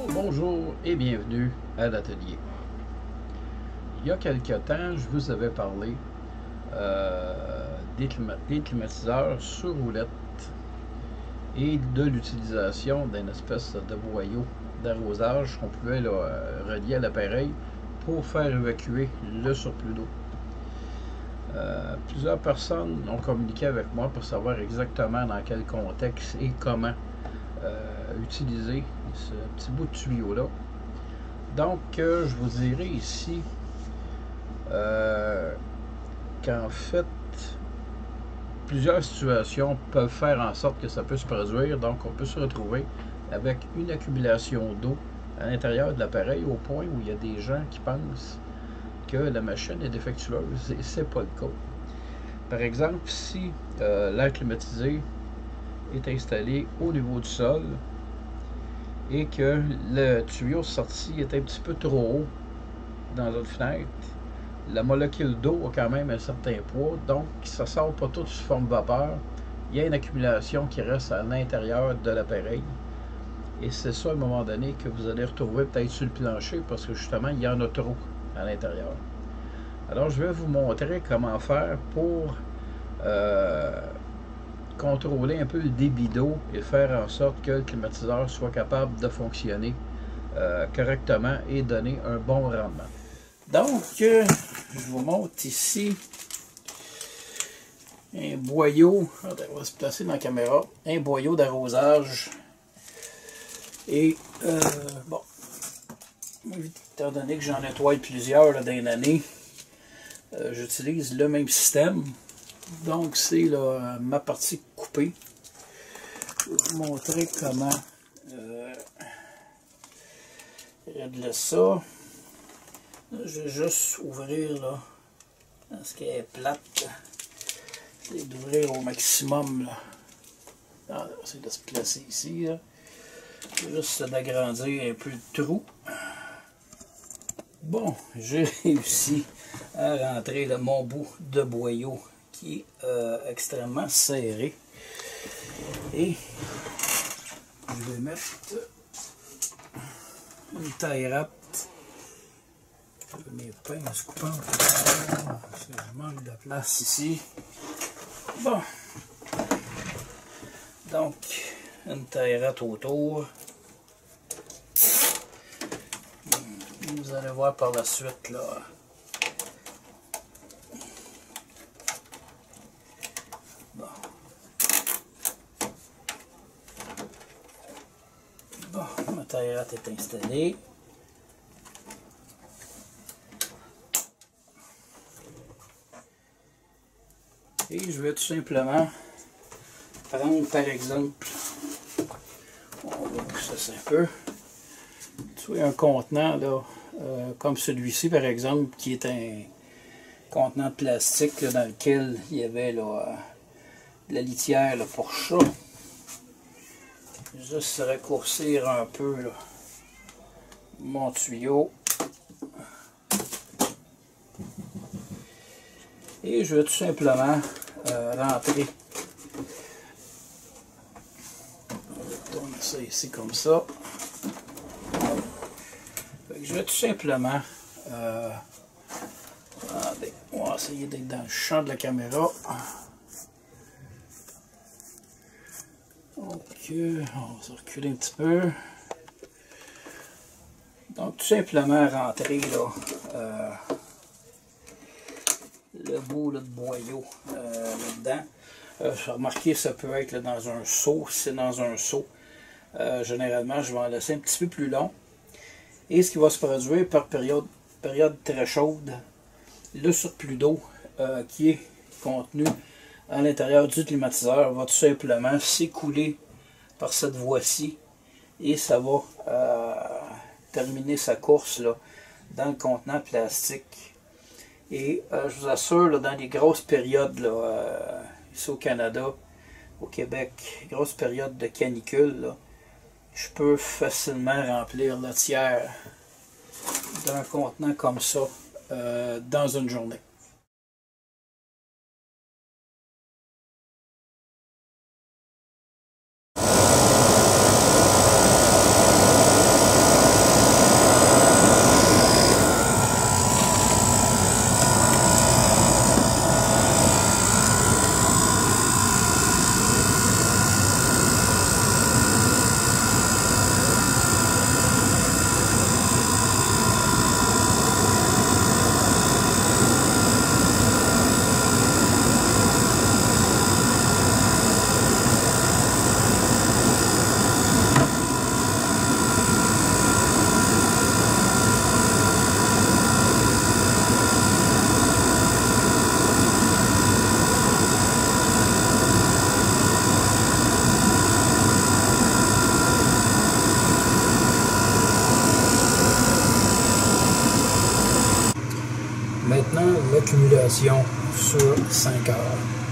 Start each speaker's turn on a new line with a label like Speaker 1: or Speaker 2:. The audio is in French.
Speaker 1: Bonjour et bienvenue à l'atelier. Il y a quelque temps, je vous avais parlé des climatiseurs sur roulette et de l'utilisation d'une espèce de boyau d'arrosage qu'on pouvait relier à l'appareil pour faire évacuer le surplus d'eau. Plusieurs personnes ont communiqué avec moi pour savoir exactement dans quel contexte et comment utiliser ce petit bout de tuyau là. Donc je vous dirai ici qu'en fait plusieurs situations peuvent faire en sorte que ça peut se produire. Donc on peut se retrouver avec une accumulation d'eau à l'intérieur de l'appareil au point où il y a des gens qui pensent que la machine est défectueuse et c'est pas le cas. Par exemple, si l'air climatisé est installé au niveau du sol et que le tuyau sorti est un petit peu trop haut dans notre fenêtre, la molécule d'eau a quand même un certain poids, donc ça ne sort pas tout sous forme de vapeur. Il y a une accumulation qui reste à l'intérieur de l'appareil. Et c'est ça, à un moment donné, que vous allez retrouver peut-être sur le plancher, parce que justement, il y en a trop à l'intérieur. Alors, je vais vous montrer comment faire pour contrôler un peu le débit d'eau et faire en sorte que le climatiseur soit capable de fonctionner correctement et donner un bon rendement. Donc, je vous montre ici un boyau, on va se placer dans la caméra, un boyau d'arrosage. Et bon, étant donné que j'en nettoie plusieurs dans une année, j'utilise le même système. Donc c'est ma partie coupée. Je vais vous montrer comment régler ça. Là, je vais juste ouvrir là, parce qu'elle est plate. C'est d'ouvrir au maximum là. Ah, c'est de se placer ici là. Juste d'agrandir un peu le trou. Bon, j'ai réussi à rentrer là, mon bout de boyau qui est extrêmement serré. Et je vais mettre une taille rate. Mes pinces coupantes. Je manque de place ici. Bon. Donc, une taille rate autour. Vous allez voir par la suite là. Bon, ma taille rate est installée. Et je vais tout simplement prendre par exemple, on va pousser ça un peu, un contenant là, comme celui-ci par exemple, qui est un contenant de plastique là, dans lequel il y avait là, de la litière là, pour chat. Juste raccourcir un peu là, mon tuyau. Et je vais tout simplement rentrer. On va tourner ça ici comme ça. Je vais tout simplement on va essayer d'être dans le champ de la caméra. Ok, on va se reculer un petit peu. Donc tout simplement rentrer là, le bout là, de boyau là-dedans. Remarquez, ça peut être là, dans un seau. Si c'est dans un seau, généralement je vais en laisser un petit peu plus long. Et ce qui va se produire par période très chaude, le surplus d'eau qui est contenu à l'intérieur du climatiseur va tout simplement s'écouler par cette voie-ci et ça va terminer sa course là, dans le contenant plastique. Et je vous assure, là, dans les grosses périodes là, ici au Canada, au Québec, grosses périodes de canicule, là, je peux facilement remplir le tiers d'un contenant comme ça dans une journée.
Speaker 2: simulation sur 5 heures.